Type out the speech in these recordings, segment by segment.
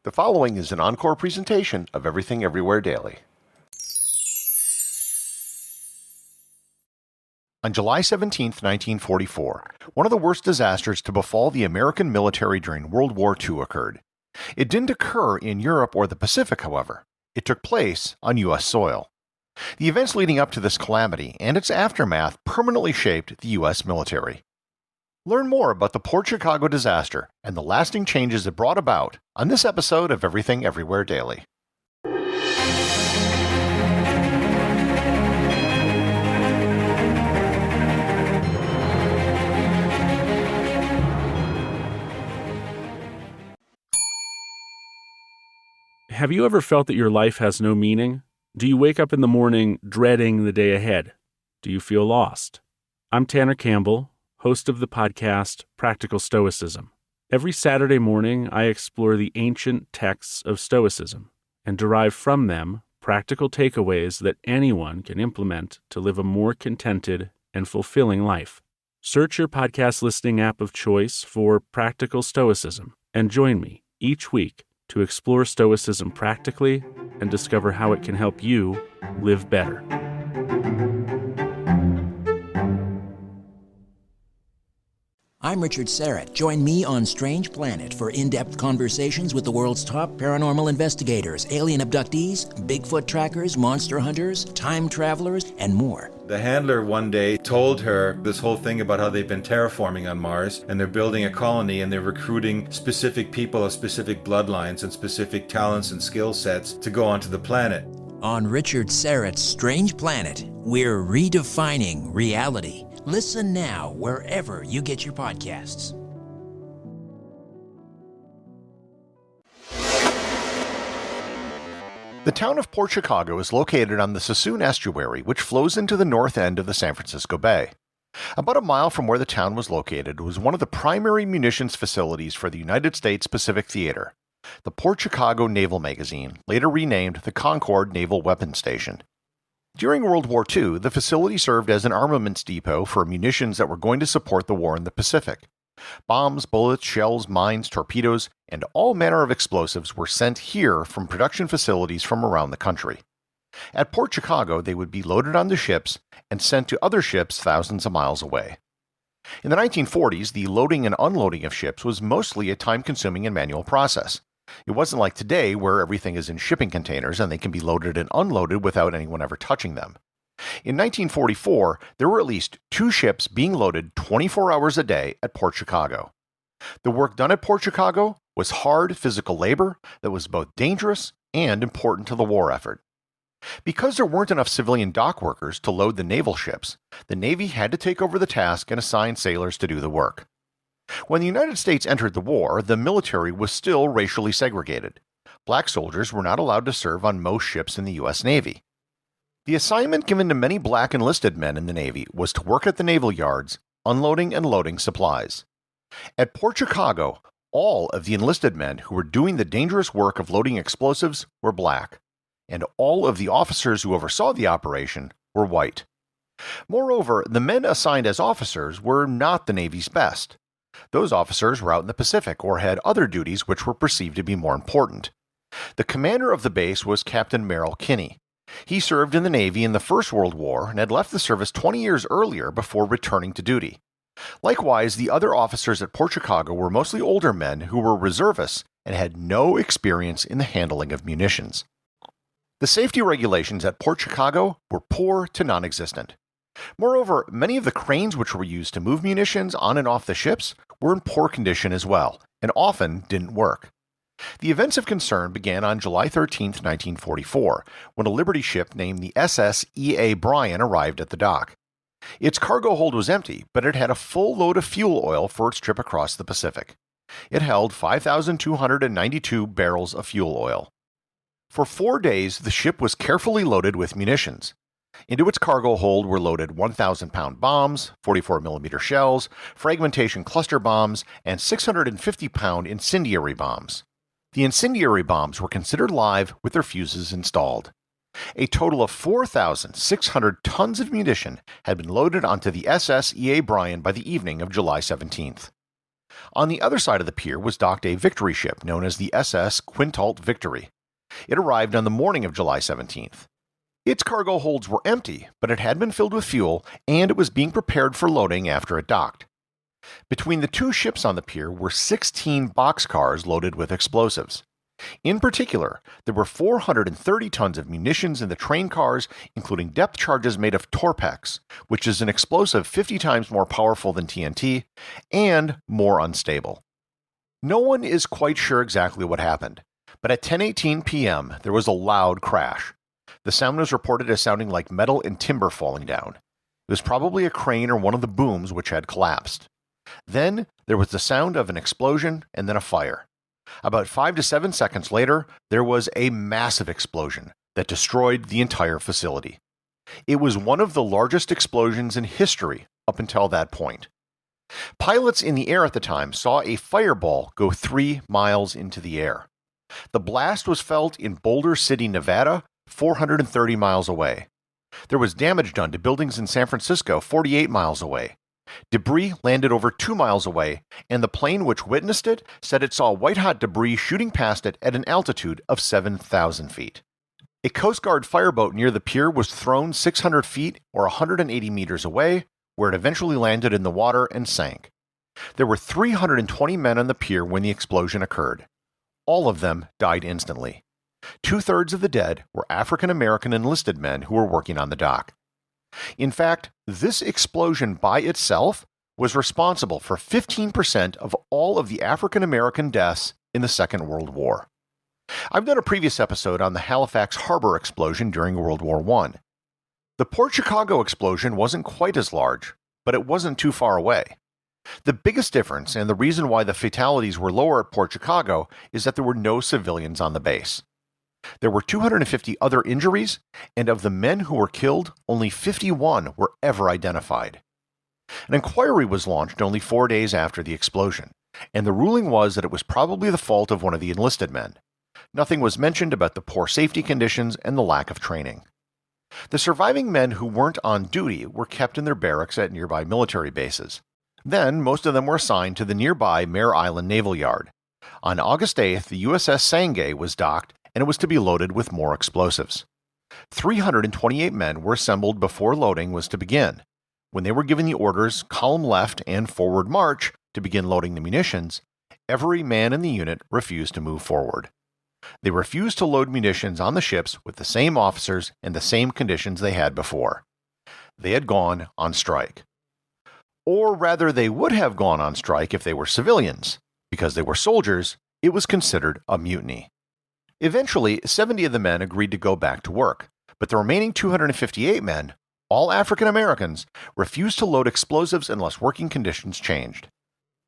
The following is an encore presentation of Everything Everywhere Daily. On July 17, 1944, one of the worst disasters to befall the American military during World War II occurred. It didn't occur in Europe or the Pacific, however. It took place on U.S. soil. The events leading up to this calamity and its aftermath permanently shaped the U.S. military. Learn more about the Port Chicago disaster and the lasting changes it brought about on this episode of Everything Everywhere Daily. Have you ever felt that your life has no meaning? Do you wake up in the morning dreading the day ahead? Do you feel lost? I'm Tanner Campbell, host of the podcast Practical Stoicism. Every Saturday morning, I explore the ancient texts of Stoicism and derive from them practical takeaways that anyone can implement to live a more contented and fulfilling life. Search your podcast listening app of choice for Practical Stoicism and join me each week to explore Stoicism practically and discover how it can help you live better. I'm Richard Serrett. Join me on Strange Planet for in-depth conversations with the world's top paranormal investigators, alien abductees, Bigfoot trackers, monster hunters, time travelers, and more. The handler one day told her this whole thing about how they've been terraforming on Mars and they're building a colony and they're recruiting specific people of specific bloodlines and specific talents and skill sets to go onto the planet. On Richard Serrett's Strange Planet, we're redefining reality. Listen now wherever you get your podcasts. The town of Port Chicago is located on the Suisun Estuary, which flows into the north end of the San Francisco Bay. About a mile from where the town was located was one of the primary munitions facilities for the United States Pacific Theater, the Port Chicago Naval Magazine, later renamed the Encore Naval Weapons Station. During World War II, the facility served as an armaments depot for munitions that were going to support the war in the Pacific. Bombs, bullets, shells, mines, torpedoes, and all manner of explosives were sent here from production facilities from around the country. At Port Chicago, they would be loaded onto ships and sent to other ships thousands of miles away. In the 1940s, the loading and unloading of ships was mostly a time-consuming and manual process. It wasn't like today where everything is in shipping containers and they can be loaded and unloaded without anyone ever touching them. In 1944, there were at least 2 ships being loaded 24 hours a day at Port Chicago. The work done at Port Chicago was hard physical labor that was both dangerous and important to the war effort. Because there weren't enough civilian dock workers to load the naval ships, the Navy had to take over the task and assign sailors to do the work. When the United States entered the war, the military was still racially segregated. Black soldiers were not allowed to serve on most ships in the U.S. Navy. The assignment given to many black enlisted men in the Navy was to work at the naval yards, unloading and loading supplies. At Port Chicago, all of the enlisted men who were doing the dangerous work of loading explosives were black, and all of the officers who oversaw the operation were white. Moreover, the men assigned as officers were not the Navy's best. Those officers were out in the Pacific or had other duties which were perceived to be more important. The commander of the base was Captain Merrill Kinney. He served in the Navy in the First World War and had left the service 20 years earlier before returning to duty. Likewise, the other officers at Port Chicago were mostly older men who were reservists and had no experience in the handling of munitions. The safety regulations at Port Chicago were poor to non-existent. Moreover, many of the cranes which were used to move munitions on and off the ships were in poor condition as well, and often didn't work. The events of concern began on July 13, 1944, when a Liberty ship named the SS E.A. Bryan arrived at the dock. Its cargo hold was empty, but it had a full load of fuel oil for its trip across the Pacific. It held 5,292 barrels of fuel oil. For 4 days, the ship was carefully loaded with munitions. Into its cargo hold were loaded 1,000-pound bombs, 44mm shells, fragmentation cluster bombs, and 650-pound incendiary bombs. The incendiary bombs were considered live with their fuses installed. A total of 4,600 tons of munition had been loaded onto the SS E.A. Bryan by the evening of July 17th. On the other side of the pier was docked a victory ship known as the SS Quintalt Victory. It arrived on the morning of July 17th. Its cargo holds were empty, but it had been filled with fuel, and it was being prepared for loading after it docked. Between the two ships on the pier were 16 boxcars loaded with explosives. In particular, there were 430 tons of munitions in the train cars, including depth charges made of Torpex, which is an explosive 50 times more powerful than TNT, and more unstable. No one is quite sure exactly what happened, but at 10:18 p.m. there was a loud crash. The sound was reported as sounding like metal and timber falling down. It was probably a crane or one of the booms which had collapsed. Then there was the sound of an explosion and then a fire. About 5 to 7 seconds later, there was a massive explosion that destroyed the entire facility. It was one of the largest explosions in history up until that point. Pilots in the air at the time saw a fireball go 3 miles into the air. The blast was felt in Boulder City, Nevada, 430 miles away. There was damage done to buildings in San Francisco, 48 miles away. Debris landed over 2 miles away, and the plane which witnessed it said it saw white-hot debris shooting past it at an altitude of 7,000 feet. A Coast Guard fireboat near the pier was thrown 600 feet or 180 meters away, where it eventually landed in the water and sank. There were 320 men on the pier when the explosion occurred. All of them died instantly. 2/3 of the dead were African American enlisted men who were working on the dock. In fact, this explosion by itself was responsible for 15% of all of the African American deaths in the Second World War. I've done a previous episode on the Halifax Harbor explosion during World War I. The Port Chicago explosion wasn't quite as large, but it wasn't too far away. The biggest difference, and the reason why the fatalities were lower at Port Chicago, is that there were no civilians on the base. There were 250 other injuries, and of the men who were killed, only 51 were ever identified. An inquiry was launched only 4 days after the explosion, and the ruling was that it was probably the fault of one of the enlisted men. Nothing was mentioned about the poor safety conditions and the lack of training. The surviving men who weren't on duty were kept in their barracks at nearby military bases. Then, most of them were assigned to the nearby Mare Island Naval Yard. On August 8th, the USS Sangay was docked, and it was to be loaded with more explosives. 328 men were assembled before loading was to begin. When they were given the orders column left and forward march to begin loading the munitions, every man in the unit refused to move forward. They refused to load munitions on the ships with the same officers and the same conditions they had before. They had gone on strike. Or rather, they would have gone on strike if they were civilians. Because they were soldiers, it was considered a mutiny. Eventually, 70 of the men agreed to go back to work, but the remaining 258 men, all African Americans, refused to load explosives unless working conditions changed.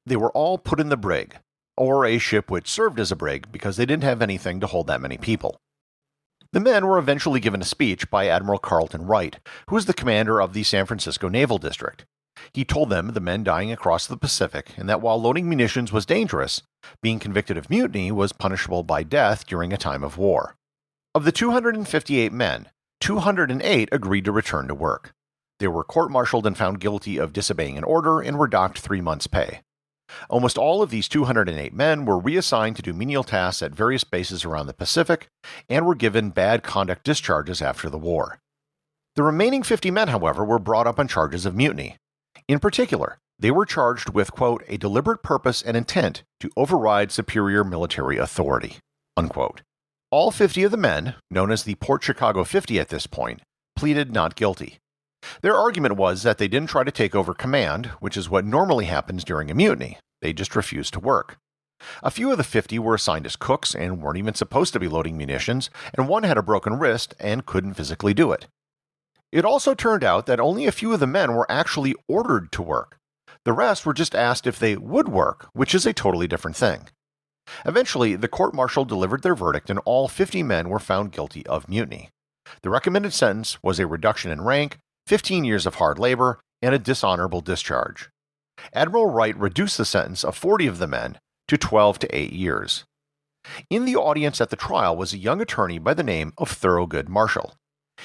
They were all put in the brig, or a ship which served as a brig because they didn't have anything to hold that many people. The men were eventually given a speech by Admiral Carleton Wright, who was the commander of the San Francisco Naval District. He told them the men dying across the Pacific and that while loading munitions was dangerous, being convicted of mutiny was punishable by death during a time of war. Of the 258 men, 208 agreed to return to work. They were court-martialed and found guilty of disobeying an order and were docked 3 months' pay. Almost all of these 208 men were reassigned to do menial tasks at various bases around the Pacific and were given bad conduct discharges after the war. The remaining 50 men, however, were brought up on charges of mutiny. In particular, they were charged with, quote, a deliberate purpose and intent to override superior military authority, unquote. All 50 of the men, known as the Port Chicago 50 at this point, pleaded not guilty. Their argument was that they didn't try to take over command, which is what normally happens during a mutiny. They just refused to work. A few of the 50 were assigned as cooks and weren't even supposed to be loading munitions, and one had a broken wrist and couldn't physically do it. It also turned out that only a few of the men were actually ordered to work. The rest were just asked if they would work, which is a totally different thing. Eventually, the court-martial delivered their verdict and all 50 men were found guilty of mutiny. The recommended sentence was a reduction in rank, 15 years of hard labor, and a dishonorable discharge. Admiral Wright reduced the sentence of 40 of the men to 12 to 8 years. In the audience at the trial was a young attorney by the name of Thurgood Marshall.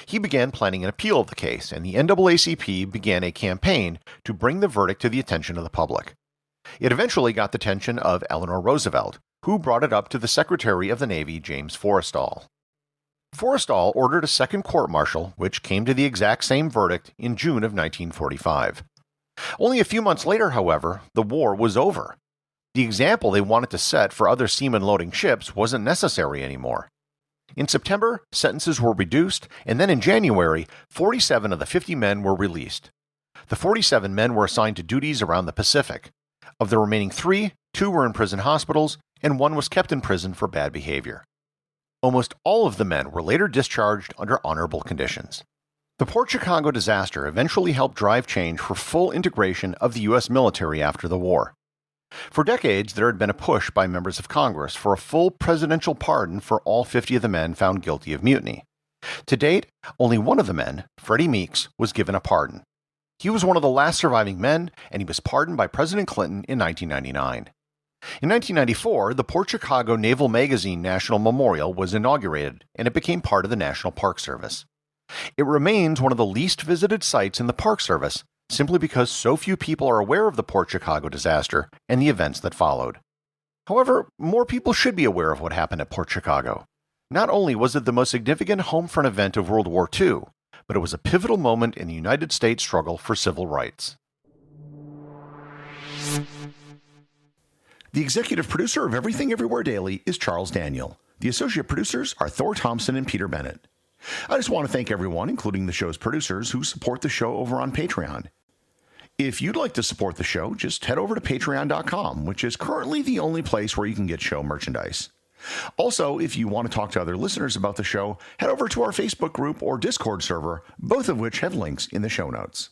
He began planning an appeal of the case, and the NAACP began a campaign to bring the verdict to the attention of the public. It eventually got the attention of Eleanor Roosevelt, who brought it up to the Secretary of the Navy, James Forrestal. Forrestal ordered a second court-martial, which came to the exact same verdict in June of 1945. Only a few months later, however, the war was over. The example they wanted to set for other seamen loading ships wasn't necessary anymore. In September, sentences were reduced, and then in January, 47 of the 50 men were released. The 47 men were assigned to duties around the Pacific. Of the remaining 3, 2 were in prison hospitals, and 1 was kept in prison for bad behavior. Almost all of the men were later discharged under honorable conditions. The Port Chicago disaster eventually helped drive change for full integration of the U.S. military after the war. For decades, there had been a push by members of Congress for a full presidential pardon for all 50 of the men found guilty of mutiny. To date, only one of the men, Freddie Meeks, was given a pardon. He was one of the last surviving men, and he was pardoned by President Clinton in 1999. In 1994, the Port Chicago Naval Magazine National Memorial was inaugurated, and it became part of the National Park Service. It remains one of the least visited sites in the Park Service, simply because so few people are aware of the Port Chicago disaster and the events that followed. However, more people should be aware of what happened at Port Chicago. Not only was it the most significant home front event of World War II, but it was a pivotal moment in the United States struggle for civil rights. The executive producer of Everything Everywhere Daily is Charles Daniel. The associate producers are Thor, Thomsen, and Peter Bennett. I just want to thank everyone, including the show's producers, who support the show over on Patreon. If you'd like to support the show, just head over to patreon.com, which is currently the only place where you can get show merchandise. Also, if you want to talk to other listeners about the show, head over to our Facebook group or Discord server, both of which have links in the show notes.